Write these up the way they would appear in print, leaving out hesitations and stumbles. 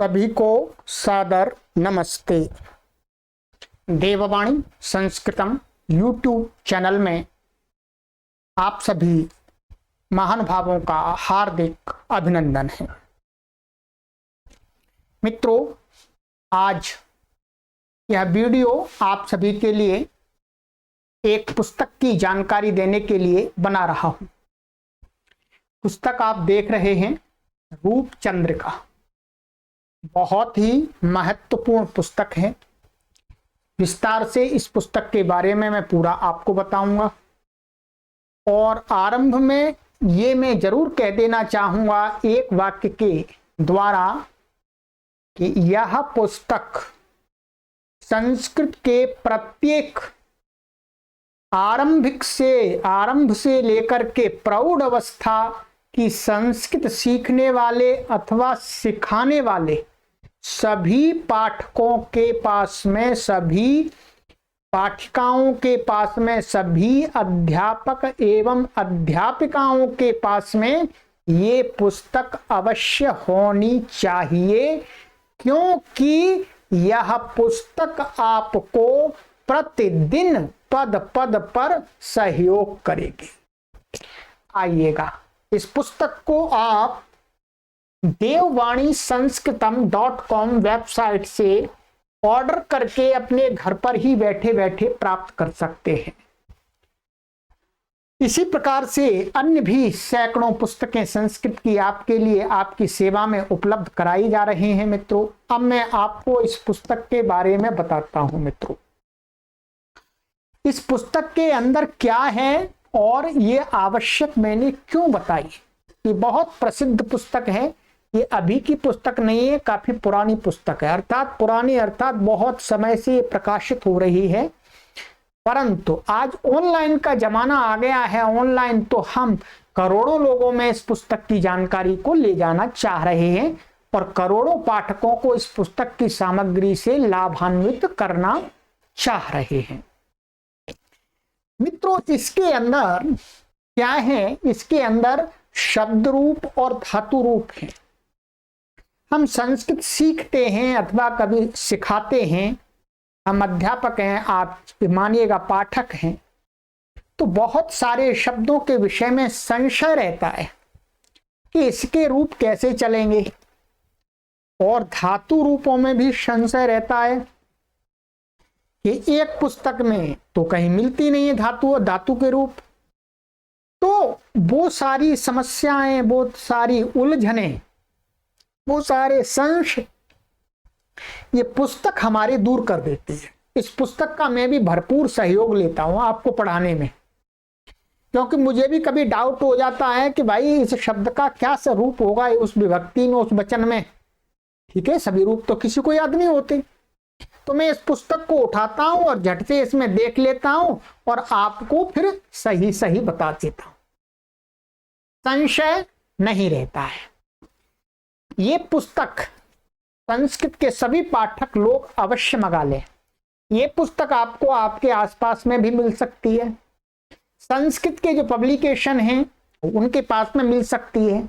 सभी को सादर नमस्ते। देववाणी संस्कृतम यूट्यूब चैनल में आप सभी महानुभावों का हार्दिक अभिनंदन है। मित्रों, आज यह वीडियो आप सभी के लिए एक पुस्तक की जानकारी देने के लिए बना रहा हूं। पुस्तक आप देख रहे हैं रूपचंद्रिका, बहुत ही महत्वपूर्ण पुस्तक है। विस्तार से इस पुस्तक के बारे में मैं पूरा आपको बताऊंगा और आरंभ में ये मैं जरूर कह देना चाहूंगा एक वाक्य के द्वारा कि यह पुस्तक संस्कृत के प्रत्येक आरंभ से लेकर के प्रौढ़ अवस्था की संस्कृत सीखने वाले अथवा सिखाने वाले सभी पाठकों के पास में, सभी पाठिकाओं के पास में, सभी अध्यापक एवं अध्यापिकाओं के पास में ये पुस्तक अवश्य होनी चाहिए, क्योंकि यह पुस्तक आपको प्रतिदिन पद पद पर सहयोग करेगी। आइएगा, इस पुस्तक को आप देववाणी संस्कृतम.com वेबसाइट से ऑर्डर करके अपने घर पर ही बैठे बैठे प्राप्त कर सकते हैं। इसी प्रकार से अन्य भी सैकड़ों पुस्तकें संस्कृत की आपके लिए आपकी सेवा में उपलब्ध कराई जा रही हैं। मित्रों, अब मैं आपको इस पुस्तक के बारे में बताता हूं। मित्रों, इस पुस्तक के अंदर क्या है और ये आवश्यक मैंने क्यों बताई। ये बहुत प्रसिद्ध पुस्तक है, ये अभी की पुस्तक नहीं है, काफी पुरानी पुस्तक है। अर्थात पुरानी अर्थात बहुत समय से प्रकाशित हो रही है, परंतु आज ऑनलाइन का जमाना आ गया है। ऑनलाइन तो हम करोड़ों लोगों में इस पुस्तक की जानकारी को ले जाना चाह रहे हैं और करोड़ों पाठकों को इस पुस्तक की सामग्री से लाभान्वित करना चाह रहे हैं। मित्रों, इसके अंदर क्या है? इसके अंदर शब्द रूप और धातु रूप है। हम संस्कृत सीखते हैं अथवा कभी सिखाते हैं, हम अध्यापक हैं, आप मानिएगा पाठक हैं, तो बहुत सारे शब्दों के विषय में संशय रहता है कि इसके रूप कैसे चलेंगे, और धातु रूपों में भी संशय रहता है कि एक पुस्तक में तो कहीं मिलती नहीं है धातु के रूप। तो वो सारी समस्याएं, वो सारी उलझने, वो सारे संशय ये पुस्तक हमारे दूर कर देती है। इस पुस्तक का मैं भी भरपूर सहयोग लेता हूं आपको पढ़ाने में, क्योंकि मुझे भी कभी डाउट हो जाता है कि भाई इस शब्द का क्या स्वरूप होगा उस विभक्ति में, उस वचन में। ठीक है, सभी रूप तो किसी को याद नहीं होते, तो मैं इस पुस्तक को उठाता हूं और झट से इसमें देख लेता हूं और आपको फिर सही सही बता देता हूं, संशय नहीं रहता है। ये पुस्तक संस्कृत के सभी पाठक लोग अवश्य मंगा लें। ये पुस्तक आपको आपके आसपास में भी मिल सकती है, संस्कृत के जो पब्लिकेशन हैं उनके पास में मिल सकती है,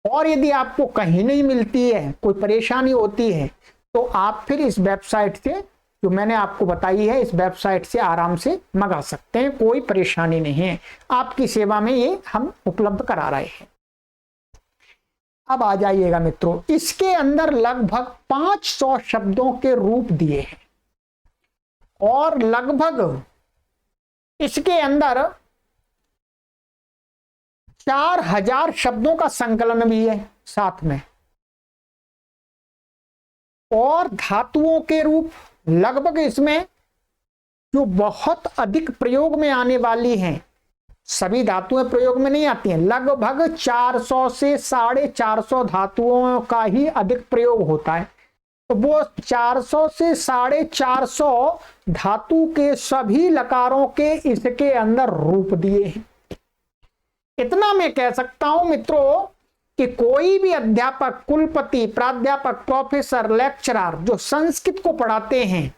और यदि आपको कहीं नहीं मिलती है, कोई परेशानी होती है, तो आप फिर इस वेबसाइट से जो मैंने आपको बताई है, इस वेबसाइट से आराम से मंगा सकते हैं। कोई परेशानी नहीं है, आपकी सेवा में ये हम उपलब्ध करा रहे हैं। अब आ जाइएगा मित्रों, इसके अंदर लगभग 500 शब्दों के रूप दिए हैं और लगभग इसके अंदर 4000 शब्दों का संकलन भी है साथ में, और धातुओं के रूप लगभग इसमें जो बहुत अधिक प्रयोग में आने वाली हैं, सभी धातुएं प्रयोग में नहीं आती हैं, लगभग 400 से 450 धातुओं का ही अधिक प्रयोग होता है। तो वो 400 से 450 धातु के सभी लकारों के इसके अंदर रूप दिए हैं। इतना मैं कह सकता हूं मित्रों कि कोई भी अध्यापक, कुलपति, प्राध्यापक, प्रोफेसर, लेक्चरर जो संस्कृत को पढ़ाते हैं,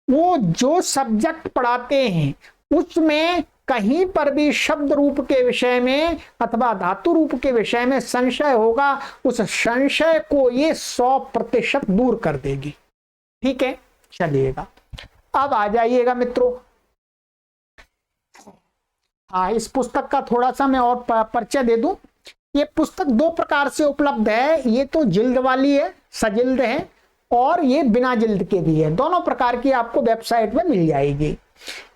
वो जो सब्जेक्ट पढ़ाते हैं उसमें कहीं पर भी शब्द रूप के विषय में अथवा धातु रूप के विषय में संशय होगा, उस संशय को ये 100% दूर कर देगी। ठीक है, चलिएगा अब आ जाइएगा मित्रों। हाँ, इस पुस्तक का थोड़ा सा मैं और परिचय दे दूं। ये पुस्तक 2 प्रकार से उपलब्ध है, ये तो जिल्द वाली है, सजिल्द है, और ये बिना जिल्द के भी है। दोनों प्रकार की आपको वेबसाइट में मिल जाएगी।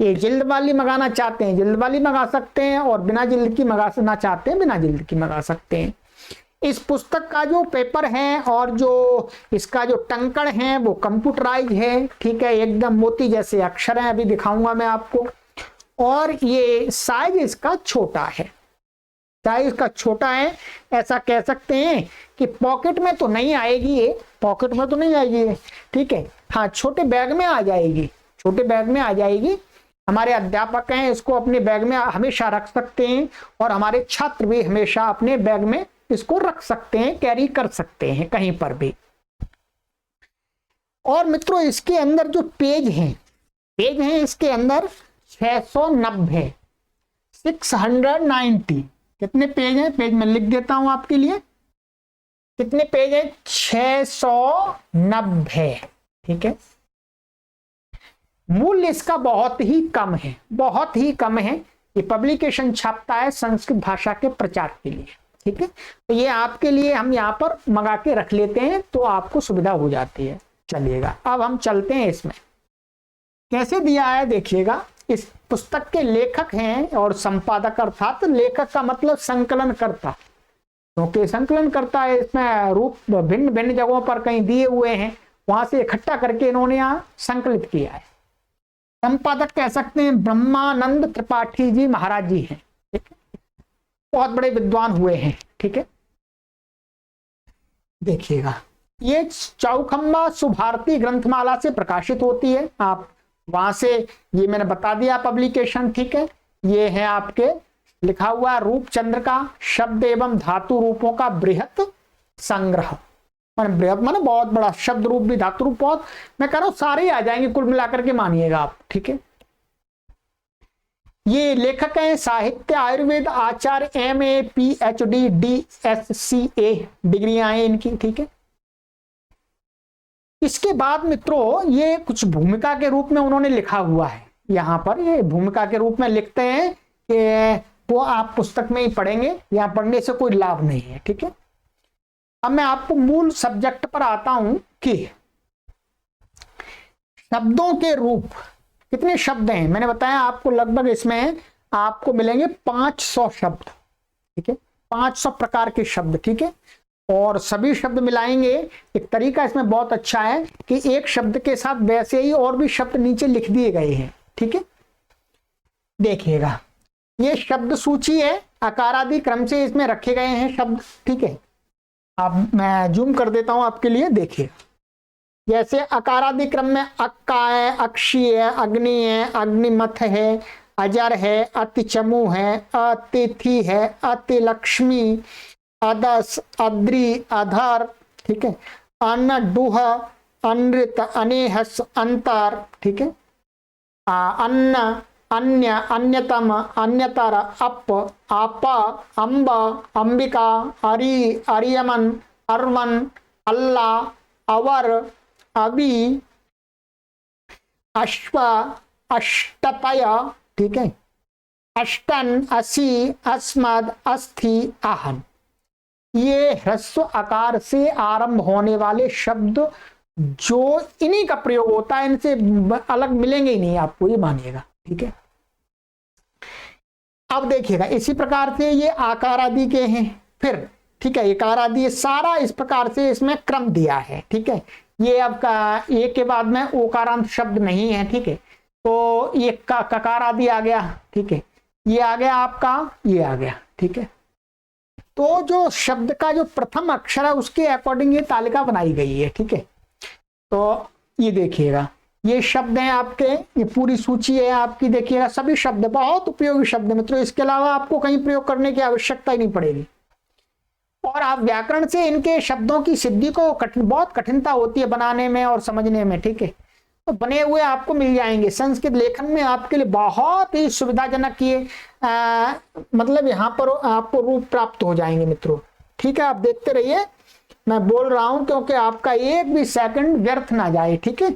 ये जिल्द वाली मंगाना चाहते हैं जिल्द वाली मंगा सकते हैं, और बिना जिल्द की मंगाना चाहते हैं बिना जिल्द की मंगा सकते हैं। इस पुस्तक का जो पेपर है और जो इसका जो टंकण है वो कंप्यूटराइज है। ठीक है, एकदम मोती जैसे अक्षर हैं, अभी दिखाऊंगा मैं आपको। और ये साइज इसका छोटा है, साइज का छोटा है, ऐसा कह सकते हैं कि पॉकेट में तो नहीं आएगी ये, पॉकेट में तो नहीं आएगी ये। ठीक है, हाँ छोटे बैग में आ जाएगी, छोटे बैग में आ जाएगी। हमारे अध्यापक हैं इसको अपने बैग में हमेशा रख सकते हैं, और हमारे छात्र भी हमेशा अपने बैग में इसको रख सकते हैं, कैरी कर सकते हैं कहीं पर भी। और मित्रों इसके अंदर जो पेज हैं इसके अंदर 690, 690। कितने पेज हैं? पेज में लिख देता हूं आपके लिए, कितने पेज है? 690। ठीक है, मूल्य इसका बहुत ही कम है, बहुत ही कम है। ये पब्लिकेशन छापता है संस्कृत भाषा के प्रचार के लिए। ठीक है, तो ये आपके लिए हम यहाँ पर मंगा के रख लेते हैं, तो आपको सुविधा हो जाती है। चलिएगा अब हम चलते हैं इसमें कैसे दिया है, देखिएगा। इस पुस्तक के लेखक हैं और संपादक, अर्थात लेखक का मतलब संकलन करता, क्योंकि संकलन करता है इसमें रूप भिन्न भिन्न जगहों पर कहीं दिए हुए हैं, वहां से इकट्ठा करके इन्होंने यहाँ संकलित किया है। संपादक कह सकते हैं ब्रह्मानंद त्रिपाठी जी महाराज जी हैं। ठीक है, बहुत बड़े विद्वान हुए हैं। ठीक है, देखिएगा ये चौखंबा सुभारती ग्रंथमाला से प्रकाशित होती है, आप वहां से, ये मैंने बता दिया पब्लिकेशन। ठीक है, ये है आपके लिखा हुआ रूपचंद्र का शब्द एवं धातु रूपों का बृहत संग्रह। मैंने बृहत माने बहुत बड़ा, शब्द रूप भी धातु रूप बहुत, मैं कह रहा हूं सारे ही आ जाएंगे कुल मिलाकर के, मानिएगा आप। ठीक है, ये लेखक हैं साहित्य आयुर्वेद आचार्य, MA PhD DSCA डिग्रियां हैं इनकी। ठीक है, इसके बाद मित्रों ये कुछ भूमिका के रूप में उन्होंने लिखा हुआ है, यहाँ पर ये भूमिका के रूप में लिखते हैं कि वो आप पुस्तक में ही पढ़ेंगे, यहाँ पढ़ने से कोई लाभ नहीं है। ठीक है, अब मैं आपको मूल सब्जेक्ट पर आता हूं कि शब्दों के रूप कितने शब्द हैं। मैंने बताया आपको लगभग इसमें आपको मिलेंगे 500 शब्द। ठीक है, 500 प्रकार के शब्द। ठीक है, और सभी शब्द मिलाएंगे। एक तरीका इसमें बहुत अच्छा है कि एक शब्द के साथ वैसे ही और भी शब्द नीचे लिख दिए गए हैं। ठीक है, देखिएगा ये शब्द सूची है, आकारादि क्रम से इसमें रखे गए हैं शब्द। ठीक है, अब मैं जूम कर देता हूं आपके लिए, देखिए जैसे आकारादि क्रम में अक्का है, अक्षी है, अग्नि है, अग्निमथ है, अजर है, अतिचमु है, अतिथि है, अतिलक्ष्मी, अदस, अद्रि, अधर। ठीक है, अन्न, डूह, अनृत, अनेहस, अंतर। ठीक है, अन्न, अन्य, अन्यतम, अन्यतर, अप, आपा, अंब, अंबिका, अरि, अरियमन, अर्वन, अल्ला, अवर, अभी, अश्व, अष्टतय। ठीक है, अष्टन, असी, अस्मद, अस्थि, आहन। ये ह्रस्व आकार से आरंभ होने वाले शब्द जो इन्हीं का प्रयोग होता है, इनसे अलग मिलेंगे ही नहीं आपको, ये मानिएगा। ठीक है, अब देखिएगा इसी प्रकार से ये आकार आदि के हैं फिर। ठीक है, आकार आदि सारा इस प्रकार से इसमें क्रम दिया है। ठीक है, ये अब का एक के बाद में ओकारांत शब्द नहीं है। ठीक है, तो ये ककार आदि आ गया। ठीक है, ये आ गया आपका, ये आ गया। ठीक है, तो जो शब्द का जो प्रथम अक्षर है उसके अकॉर्डिंग ये तालिका बनाई गई है। ठीक है, तो ये देखिएगा ये शब्द हैं आपके, ये पूरी सूची है आपकी। देखिएगा सभी शब्द बहुत उपयोगी शब्द मित्रों, इसके अलावा आपको कहीं प्रयोग करने की आवश्यकता ही नहीं पड़ेगी। और आप व्याकरण से इनके शब्दों की सिद्धि को बहुत कठिनता होती है बनाने में और समझने में। ठीक है, तो बने हुए आपको मिल जाएंगे। संस्कृत लेखन में आपके लिए बहुत ही सुविधाजनक ये मतलब यहाँ पर आपको रूप प्राप्त हो जाएंगे मित्रों। ठीक है, आप देखते रहिए, मैं बोल रहा हूं क्योंकि आपका एक भी सेकंड व्यर्थ ना जाए। ठीक है,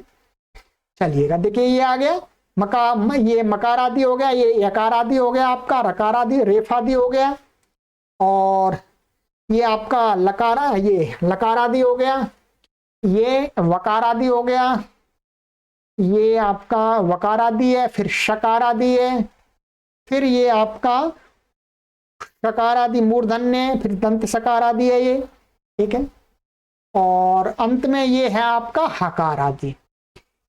चलिएगा, देखिए ये आ गया ये मकार आदि हो गया, ये यकार आदि हो गया, आपका रकार आदि रेफ आदि हो गया, और ये आपका लकारा ये लकार आदि हो गया, ये वकार आदि हो गया, ये आपका वकार आदि है, फिर शकार आदि है, फिर ये आपका शकार आदि मूर्धन्य, फिर दंत सकार आदि है ये। ठीक है, और अंत में ये है आपका हकार आदि।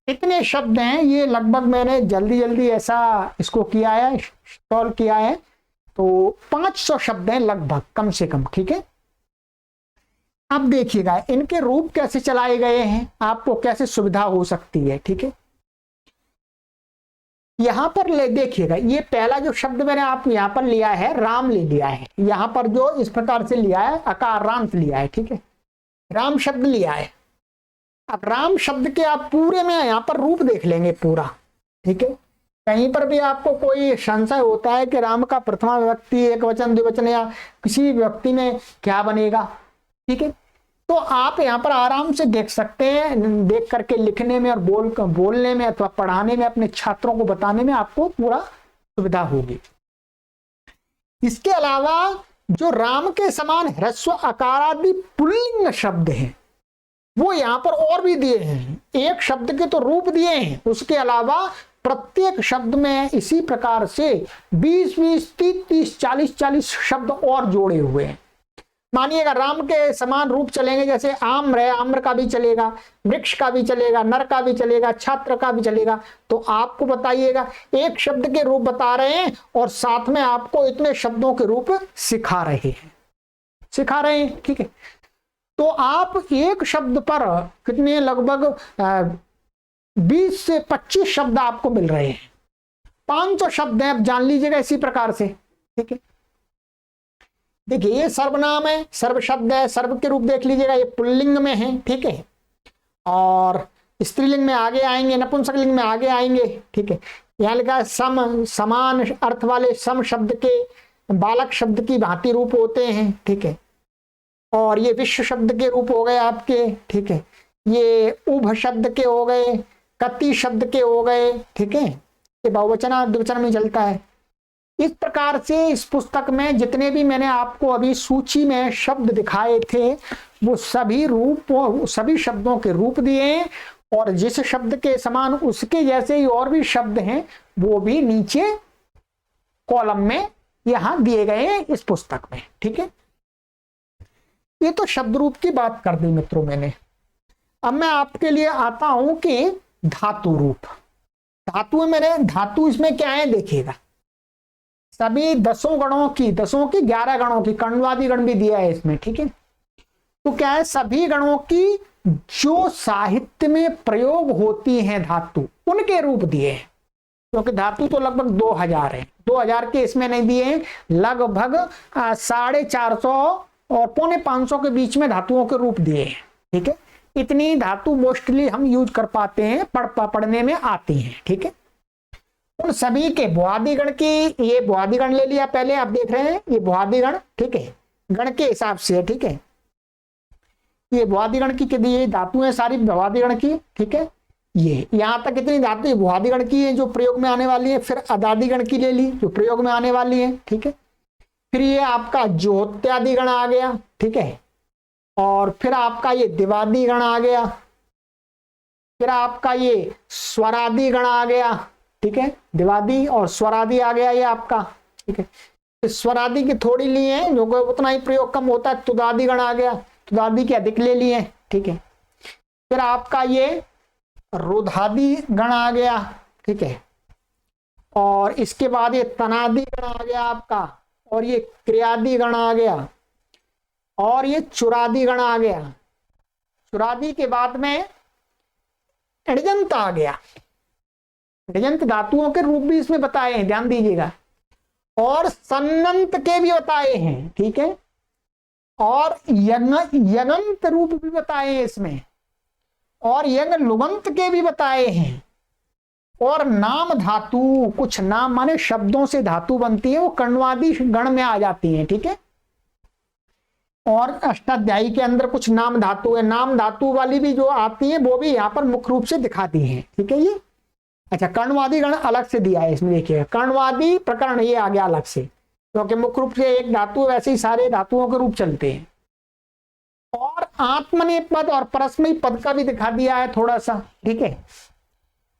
इतने शब्द हैं, ये लगभग मैंने जल्दी जल्दी ऐसा इसको किया है, सॉल्व किया है, तो 500 शब्द हैं लगभग, कम से कम। ठीक है, अब देखिएगा इनके रूप कैसे चलाए गए हैं, आपको कैसे सुविधा हो सकती है। ठीक है, यहां पर ले देखिएगा, ये पहला जो शब्द मैंने आप यहां पर लिया है, राम ले लिया है, यहां पर जो इस प्रकार से लिया है अकारांत लिया है। ठीक है, राम शब्द लिया है। अब राम शब्द के आप पूरे में यहां पर रूप देख लेंगे पूरा। ठीक है, कहीं पर भी आपको कोई संशय होता है कि राम का प्रथमा विभक्ति, एक वचन, द्विवचन या किसी व्यक्ति में क्या बनेगा, ठीक है, तो आप यहाँ पर आराम से देख सकते हैं, देख करके लिखने में और बोलने में अथवा पढ़ाने में, अपने छात्रों को बताने में आपको पूरा सुविधा होगी। इसके अलावा जो राम के समान ह्रस्व आकारादि पुल्लिंग शब्द हैं वो यहाँ पर और भी दिए हैं। एक शब्द के तो रूप दिए हैं, उसके अलावा प्रत्येक शब्द में इसी प्रकार से 20-20, 30-30, 40-40 शब्द और जोड़े हुए हैं। मानिएगा राम के समान रूप चलेंगे, जैसे आम्र है, आम्र का भी चलेगा, वृक्ष का भी चलेगा, नर का भी चलेगा, छात्र का भी चलेगा। तो आपको बताइएगा, एक शब्द के रूप बता रहे हैं और साथ में आपको इतने शब्दों के रूप सिखा रहे हैं। ठीक है, तो आप एक शब्द पर कितने लगभग 20 से 25 शब्द आपको मिल रहे हैं। 500 शब्द हैं, अब जान लीजिएगा इसी प्रकार से। ठीक है, देखिए ये सर्वनाम है, सर्व शब्द है, सर्व के रूप देख लीजिएगा, ये पुल्लिंग में है। ठीक है, और स्त्रीलिंग में आगे आएंगे, नपुंसकलिंग में आगे आएंगे। ठीक है, यहाँ लिखा है सम, समान अर्थ वाले सम शब्द के बालक शब्द की भांति रूप होते हैं। ठीक है, और ये विश्व शब्द के रूप हो गए आपके। ठीक है, ये उभ शब्द के हो गए, कति शब्द के हो गए। ठीक है, ये बहुवचन द्विवचन में चलता है। इस प्रकार से इस पुस्तक में जितने भी मैंने आपको अभी सूची में शब्द दिखाए थे वो सभी रूप, सभी शब्दों के रूप दिए हैं, और जिस शब्द के समान उसके जैसे ही और भी शब्द हैं वो भी नीचे कॉलम में यहां दिए गए हैं इस पुस्तक में। ठीक है, ये तो शब्द रूप की बात कर दी मित्रों मैंने। अब मैं आपके लिए आता हूं कि धातु रूप। धातु मेरे धातु इसमें क्या है देखिएगा, सभी 10 गणों की 11 गणों की, कण्वादि गण भी दिया है इसमें। ठीक है, तो क्या है, सभी गणों की जो साहित्य में प्रयोग होती हैं धातु, उनके रूप दिए हैं। क्योंकि धातु तो लगभग 2000 है, 2000 के इसमें नहीं दिए हैं, लगभग 450 और 450 के बीच में धातुओं के रूप दिए हैं। ठीक है, इतनी धातु मोस्टली हम यूज कर पाते हैं, पढ़ने में आती हैं। ठीक है, उन सभी के भुआदिगण की, ये भुआदिगण ले लिया पहले, आप देख रहे हैं ये भुआदिगण। ठीक है, गण के हिसाब से। ठीक है, ये भुआदिगण की कितनी धातु है, सारी भुआदिगण की। ठीक है, ये यहां तक कितनी धातु भुआदिगण की है जो प्रयोग में आने वाली है। फिर अदादिगण की ले ली जो प्रयोग में आने वाली है। ठीक है, फिर ये आपका ज्योत्यादिगण आ गया। ठीक है, और फिर आपका ये दिवादिगण आ गया, फिर आपका ये स्वरादिगण आ गया। ठीक है, दिवादी और स्वरादि आ गया ये आपका। ठीक है, स्वरादि की थोड़ी ली है, जो उतना ही प्रयोग कम होता है। तुदादिगण आ गया, तुदादि के अधिक ले लिए। ठीक है, फिर आपका ये रुधादि गण आ गया। ठीक है, और इसके बाद ये तनादि गण आ गया आपका, और ये क्रियादि गण आ गया, और ये चुरादि गण आ गया। चुरादि के बाद में अणजंत आ गया। अणजंत धातुओं के रूप भी इसमें बताए हैं, ध्यान दीजिएगा, और सन्नंत के भी बताए हैं। ठीक है, और यगंत रूप भी बताए हैं इसमें, और यज्ञ लुगंत के भी बताए हैं। और नाम धातु, कुछ नाम माने शब्दों से धातु बनती है, वो कर्णवादी गण में आ जाती हैं, ठीक है। और अष्टाध्यायी के अंदर कुछ नाम धातु है, नाम धातु वाली भी जो आती है वो भी यहाँ पर मुख्य रूप से दिखाती हैं, ठीक है। ये अच्छा, कर्णवादी गण अलग से दिया है इसमें, देखिएगा कर्णवादी प्रकरण ये आ गया अलग से, क्योंकि मुख्य रूप से एक धातु, वैसे ही सारे धातुओं के रूप चलते हैं। और आत्मनेपद पद और परस्मयी पद का भी दिखा दिया है थोड़ा सा, ठीक है।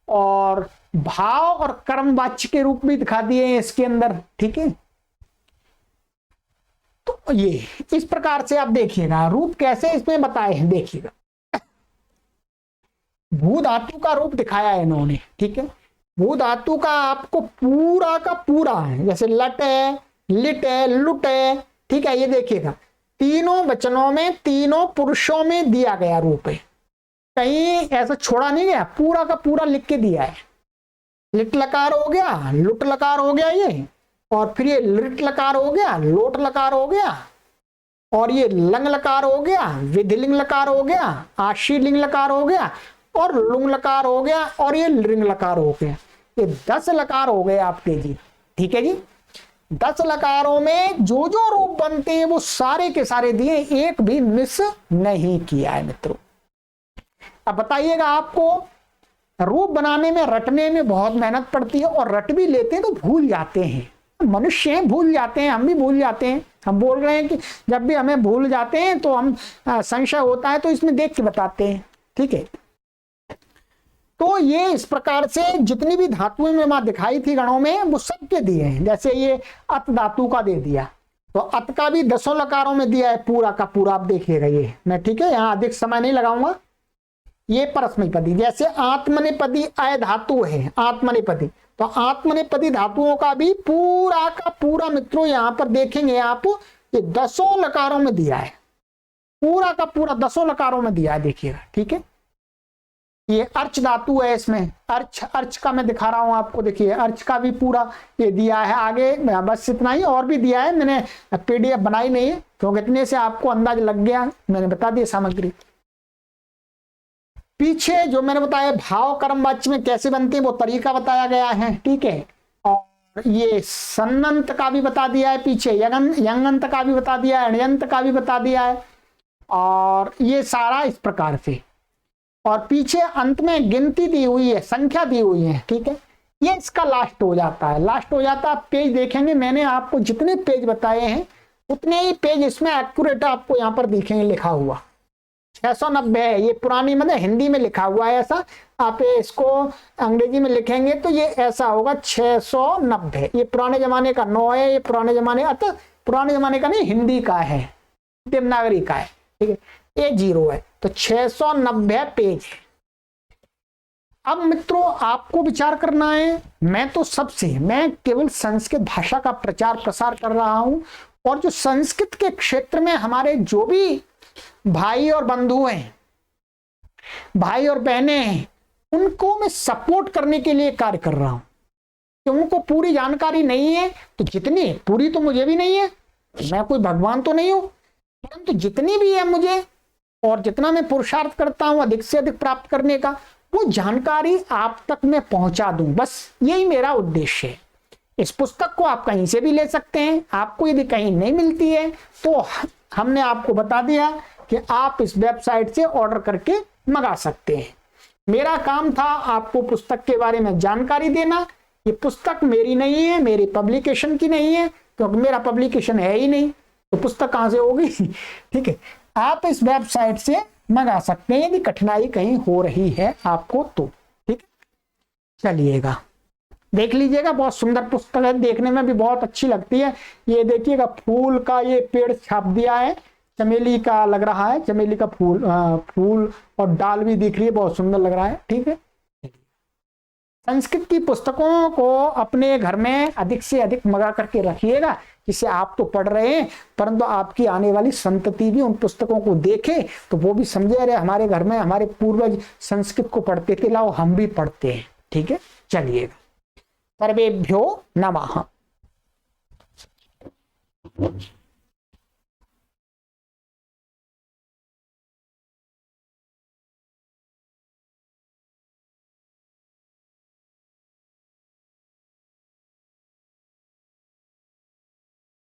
और भाव और कर्म वाच्य के रूप भी दिखा दिए हैं इसके अंदर, ठीक है। तो ये इस प्रकार से आप देखिएगा रूप कैसे इसमें बताए हैं, देखिएगा भू धातु का रूप दिखाया है इन्होंने, ठीक है। भू धातु का आपको पूरा का पूरा है, जैसे लट है, लिट है, लुट है, ठीक है। ये देखिएगा तीनों वचनों में, तीनों पुरुषों में दिया गया रूप है, कहीं ऐसा छोड़ा नहीं गया, पूरा का पूरा लिख के दिया है। लिट लकार हो गया, लुट लकार हो गया ये, और फिर ये लिट लकार हो गया, लोट लकार हो गया, और ये लंग लकार हो गया, विधिलिंग लकार हो गया, आशीलिंग लकार हो गया, और लुंग लकार हो गया, और ये लिंग लकार हो गया। ये 10 लकार हो गए आपके जी, ठीक है जी। 10 लकारों में जो जो रूप बनते हैं वो सारे के सारे दिए, एक भी मिस नहीं किया है मित्रों। अब बताइएगा, आपको रूप बनाने में, रटने में बहुत मेहनत पड़ती है, और रट भी लेते हैं तो भूल जाते हैं, मनुष्य हैं, भूल जाते हैं, हम भी भूल जाते हैं। हम बोल रहे हैं कि जब भी हमें भूल जाते हैं तो हम संशय होता है तो इसमें देख के बताते हैं, ठीक है। तो ये इस प्रकार से जितनी भी धातुएं में वहां दिखाई थी गणों में, वो सबके दिए हैं। जैसे ये अत धातु का दे दिया, तो अत का भी 10 लकारों में दिया है, पूरा का पूरा आप देखिएगा ये मैं, ठीक है। यहाँ अधिक समय नहीं लगाऊंगा। ये परस्मैपदी, जैसे आत्मनेपदी अय धातु है, आत्मनेपदी, तो आत्मनेपदी धातुओं का भी पूरा का पूरा मित्रों यहाँ पर देखेंगे आप, ये 10 लकारों में दिया है, पूरा का पूरा 10 लकारों में दिया है, देखिएगा, ठीक है। ये अर्च धातु है, इसमें अर्च, अर्च का मैं दिखा रहा हूं आपको, देखिए अर्च का भी पूरा ये दिया है। आगे बस इतना ही, और भी दिया है, मैंने पीडीएफ बनाई नहीं है क्योंकि इतने से आपको अंदाज लग गया, मैंने बता दिया सामग्री। पीछे जो मैंने बताया भाव कर्म वाच्य में कैसे बनते हैं वो तरीका बताया गया है, ठीक है। और ये सन्नंत का भी बता दिया है, पीछे यंगंत का भी बता दिया है, अण्यंत का भी बता दिया है, और ये सारा इस प्रकार से। और पीछे अंत में गिनती दी हुई है, संख्या दी हुई है, ठीक है। ये इसका लास्ट हो जाता है, लास्ट हो जाता है। पेज देखेंगे, मैंने आपको जितने पेज बताए हैं उतने ही पेज इसमें एक्यूरेट आपको यहाँ पर दिखेंगे लिखा हुआ। 690 है, ये पुरानी मतलब हिंदी में लिखा हुआ है ऐसा, आप इसको अंग्रेजी में लिखेंगे तो ये ऐसा होगा 690। ये पुराने जमाने का 9 है, ये पुराने जमाने, अतः पुराने जमाने का नहीं, हिंदी का है, देवनागरी का है, ठीक है। ये 0 है, तो 690 पेज है। अब मित्रों आपको विचार करना है, मैं केवल संस्कृत भाषा का प्रचार प्रसार कर रहा हूं, और जो संस्कृत के क्षेत्र में हमारे जो भी भाई और बंधु हैं, भाई और बहनें हैं, उनको मैं सपोर्ट करने के लिए कार्य कर रहा हूं। कि उनको पूरी जानकारी नहीं है, तो जितनी पूरी तो मुझे भी नहीं है, मैं कोई भगवान तो नहीं हूं, परंतु जितनी भी है मुझे, और जितना मैं पुरुषार्थ करता हूं अधिक से अधिक प्राप्त करने का, वो जानकारी आप तक मैं पहुंचा दूं, बस यही मेरा उद्देश्य है। इस पुस्तक को आप कहीं से भी ले सकते हैं, आपको यदि कहीं नहीं मिलती है तो हमने आपको बता दिया कि आप इस वेबसाइट से ऑर्डर करके मंगा सकते हैं। मेरा काम था आपको पुस्तक के बारे में जानकारी देना। ये पुस्तक मेरी नहीं है, मेरी पब्लिकेशन की नहीं है, क्योंकि मेरा पब्लिकेशन है ही नहीं, तो पुस्तक कहां से होगी ठीक है। आप इस वेबसाइट से मंगा सकते हैं यदि कठिनाई कहीं हो रही है आपको तो, ठीक है। चलिएगा देख लीजिएगा, बहुत सुंदर पुस्तक है, देखने में भी बहुत अच्छी लगती है। ये देखिएगा फूल का ये पेड़ छाप दिया है, चमेली का लग रहा है, चमेली का फूल और डाल भी दिख रही है, बहुत सुंदर लग रहा है, ठीक है। संस्कृत की पुस्तकों को अपने घर में अधिक से अधिक मंगा करके रखिएगा, जिसे आप तो पढ़ रहे हैं परंतु आपकी आने वाली संतति भी उन पुस्तकों को देखे तो वो भी समझे, अरे हमारे घर में हमारे पूर्वज संस्कृत को पढ़ते थे, लाओ हम भी पढ़ते हैं, ठीक है। चलिएगा, सर्वेभ्यो नमः।